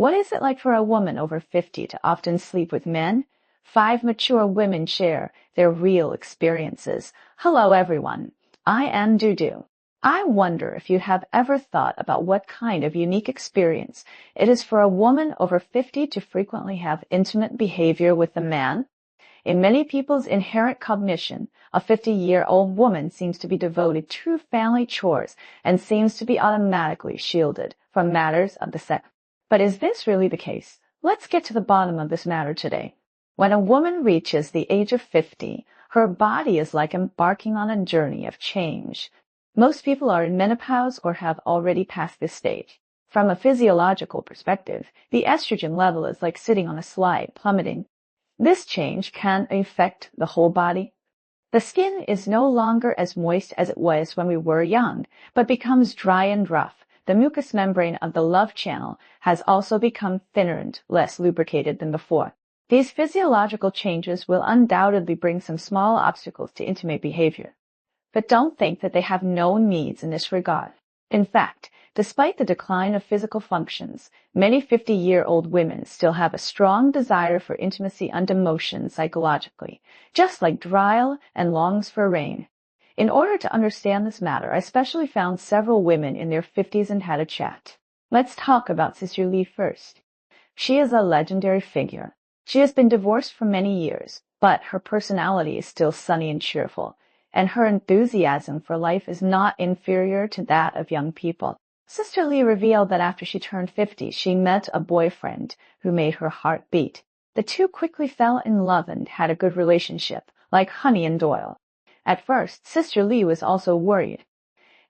What is it like for a woman over 50 to often sleep with men? 5 mature women share their real experiences. Hello everyone, I am Dudu. I wonder if you have ever thought about what kind of unique experience it is for a woman over 50 to frequently have intimate behavior with a man. In many people's inherent cognition, a 50-year-old woman seems to be devoted to family chores and seems to be automatically shielded from matters of the sex. But is this really the case? Let's get to the bottom of this matter today. When a woman reaches the age of 50, her body is like embarking on a journey of change. Most people are in menopause or have already passed this stage. From a physiological perspective, the estrogen level is like sitting on a slide, plummeting. This change can affect the whole body. The skin is no longer as moist as it was when we were young, but becomes dry and rough. The mucous membrane of the love channel has also become thinner and less lubricated than before. These physiological changes will undoubtedly bring some small obstacles to intimate behavior. But don't think that they have no needs in this regard. In fact, despite the decline of physical functions, many 50-year-old women still have a strong desire for intimacy and emotion psychologically, just like Dryle and longs for rain. In order to understand this matter, I specially found several women in their 50s and had a chat. Let's talk about Sister Lee first. She is a legendary figure. She has been divorced for many years, but her personality is still sunny and cheerful, and her enthusiasm for life is not inferior to that of young people. Sister Lee revealed that after she turned 50, she met a boyfriend who made her heart beat. The two quickly fell in love and had a good relationship, like honey and oil. At first, Sister Lee was also worried.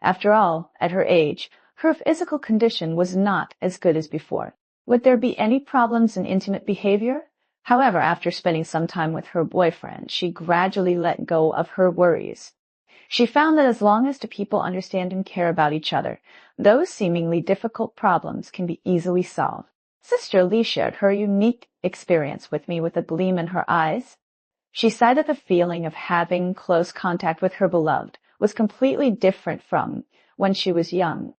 After all, at her age, her physical condition was not as good as before. Would there be any problems in intimate behavior? However, after spending some time with her boyfriend, she gradually let go of her worries. She found that as long as the people understand and care about each other, those seemingly difficult problems can be easily solved. Sister Lee shared her unique experience with me with a gleam in her eyes. She said that the feeling of having close contact with her beloved was completely different from when she was young.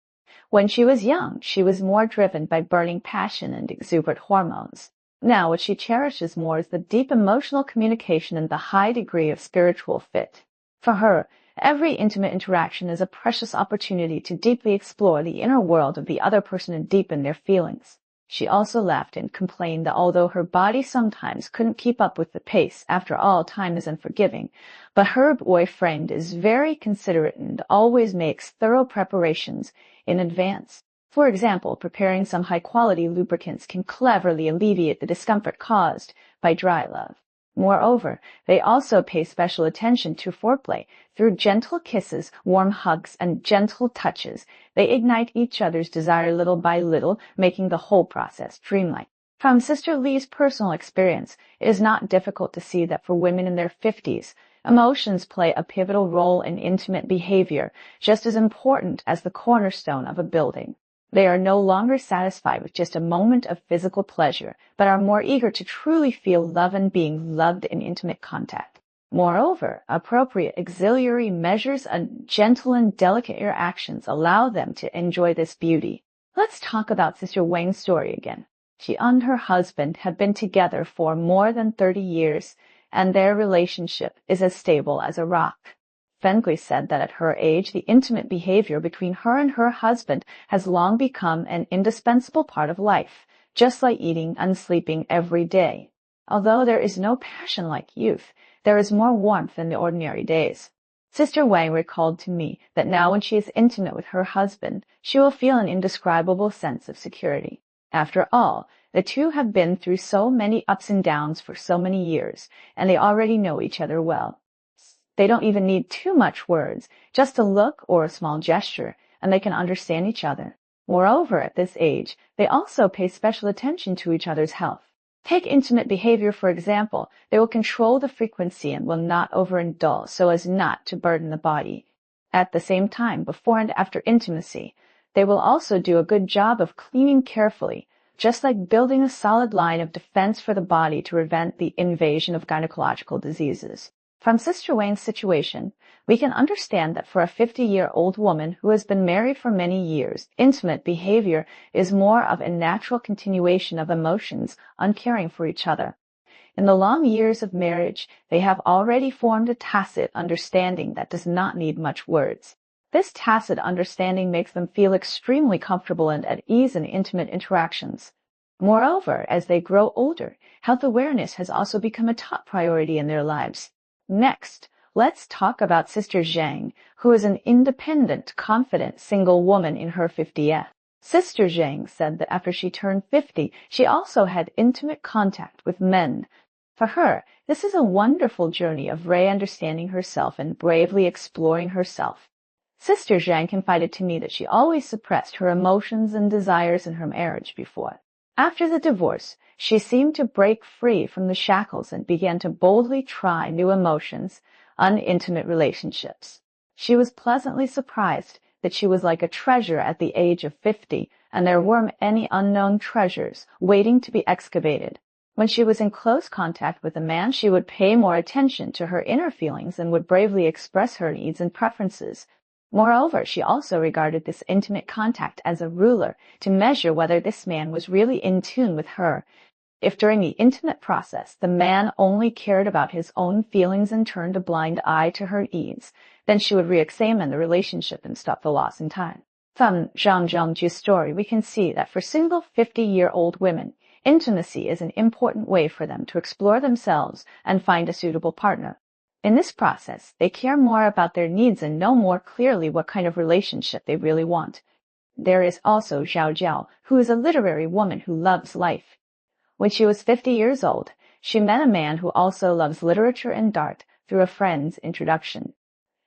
When she was young, she was more driven by burning passion and exuberant hormones. Now, what she cherishes more is the deep emotional communication and the high degree of spiritual fit. For her, every intimate interaction is a precious opportunity to deeply explore the inner world of the other person and deepen their feelings. She also laughed and complained that although her body sometimes couldn't keep up with the pace, after all, time is unforgiving, but her boyfriend is very considerate and always makes thorough preparations in advance. For example, preparing some high-quality lubricants can cleverly alleviate the discomfort caused by dry love. Moreover, they also pay special attention to foreplay. Through gentle kisses, warm hugs, and gentle touches, they ignite each other's desire little by little, making the whole process dreamlike. From Sister Lee's personal experience, it is not difficult to see that for women in their 50s, emotions play a pivotal role in intimate behavior, just as important as the cornerstone of a building. They are no longer satisfied with just a moment of physical pleasure, but are more eager to truly feel love and being loved in intimate contact. Moreover, appropriate auxiliary measures and gentle and delicate interactions allow them to enjoy this beauty. Let's talk about Sister Wang's story again. She and her husband have been together for more than 30 years, and their relationship is as stable as a rock. Fengli said that at her age, the intimate behavior between her and her husband has long become an indispensable part of life, just like eating and sleeping every day. Although there is no passion like youth, there is more warmth in the ordinary days. Sister Wang recalled to me that now when she is intimate with her husband, she will feel an indescribable sense of security. After all, the two have been through so many ups and downs for so many years, and they already know each other well. They don't even need too much words, just a look or a small gesture, and they can understand each other. Moreover, at this age, they also pay special attention to each other's health. Take intimate behavior, for example. They will control the frequency and will not overindulge so as not to burden the body. At the same time, before and after intimacy, they will also do a good job of cleaning carefully, just like building a solid line of defense for the body to prevent the invasion of gynecological diseases. From Sister Wang's situation, we can understand that for a 50-year-old woman who has been married for many years, intimate behavior is more of a natural continuation of emotions on caring for each other. In the long years of marriage, they have already formed a tacit understanding that does not need much words. This tacit understanding makes them feel extremely comfortable and at ease in intimate interactions. Moreover, as they grow older, health awareness has also become a top priority in their lives. Next, let's talk about Sister Zhang, who is an independent, confident, single woman in her 50s. Sister Zhang said that after she turned 50, she also had intimate contact with men. For her, this is a wonderful journey of re-understanding herself and bravely exploring herself. Sister Zhang confided to me that she always suppressed her emotions and desires in her marriage before. After the divorce, she seemed to break free from the shackles and began to boldly try new emotions, unintimate relationships. She was pleasantly surprised that she was like a treasure at the age of 50, and there were many unknown treasures waiting to be excavated. When she was in close contact with a man, she would pay more attention to her inner feelings and would bravely express her needs and preferences. Moreover, she also regarded this intimate contact as a ruler to measure whether this man was really in tune with her. If during the intimate process the man only cared about his own feelings and turned a blind eye to her needs, then she would re-examine the relationship and stop the loss in time. From Zhang's story, we can see that for single 50-year-old women, intimacy is an important way for them to explore themselves and find a suitable partner. In this process, they care more about their needs and know more clearly what kind of relationship they really want. There is also Zhao, who is a literary woman who loves life. When she was 50 years old, she met a man who also loves literature and art through a friend's introduction.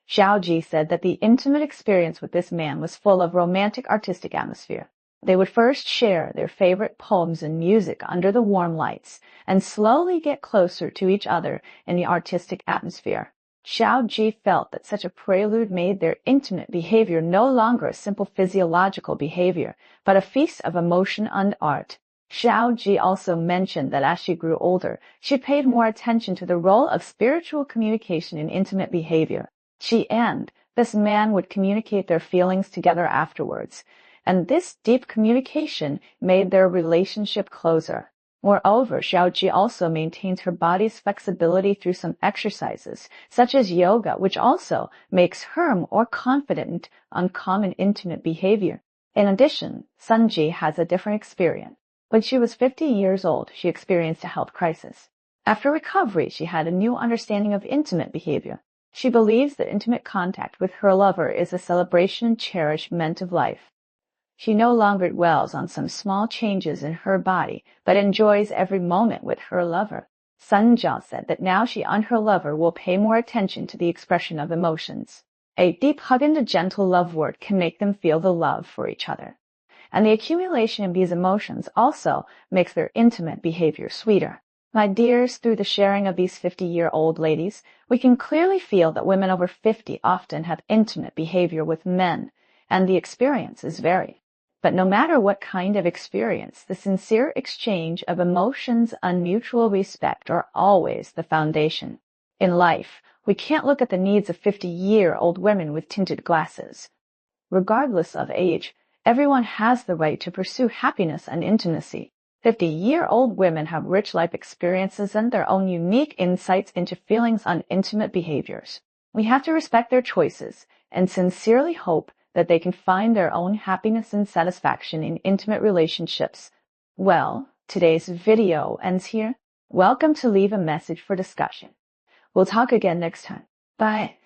Zhao said that the intimate experience with this man was full of romantic artistic atmosphere. They would first share their favorite poems and music under the warm lights and slowly get closer to each other in the artistic atmosphere. Zhao felt that such a prelude made their intimate behavior no longer a simple physiological behavior, but a feast of emotion and art. Zhao also mentioned that as she grew older, she paid more attention to the role of spiritual communication in intimate behavior. She and this man would communicate their feelings together afterwards, and this deep communication made their relationship closer. Moreover, Zhao also maintains her body's flexibility through some exercises, such as yoga, which also makes her more confident on common intimate behavior. In addition, Sunji has a different experience. When she was 50 years old, she experienced a health crisis. After recovery, she had a new understanding of intimate behavior. She believes that intimate contact with her lover is a celebration and cherishment of life. She no longer dwells on some small changes in her body, but enjoys every moment with her lover. Zhang said that now she and her lover will pay more attention to the expression of emotions. A deep hug and a gentle love word can make them feel the love for each other. And the accumulation of these emotions also makes their intimate behavior sweeter. My dears, through the sharing of these 50-year-old ladies, we can clearly feel that women over 50 often have intimate behavior with men, and the experiences vary. But no matter what kind of experience, the sincere exchange of emotions and mutual respect are always the foundation. In life, we can't look at the needs of 50-year-old women with tinted glasses. Regardless of age, everyone has the right to pursue happiness and intimacy. 50-year-old women have rich life experiences and their own unique insights into feelings and intimate behaviors. We have to respect their choices and sincerely hope that they can find their own happiness and satisfaction in intimate relationships. Well, today's video ends here. Welcome to leave a message for discussion. We'll talk again next time. Bye.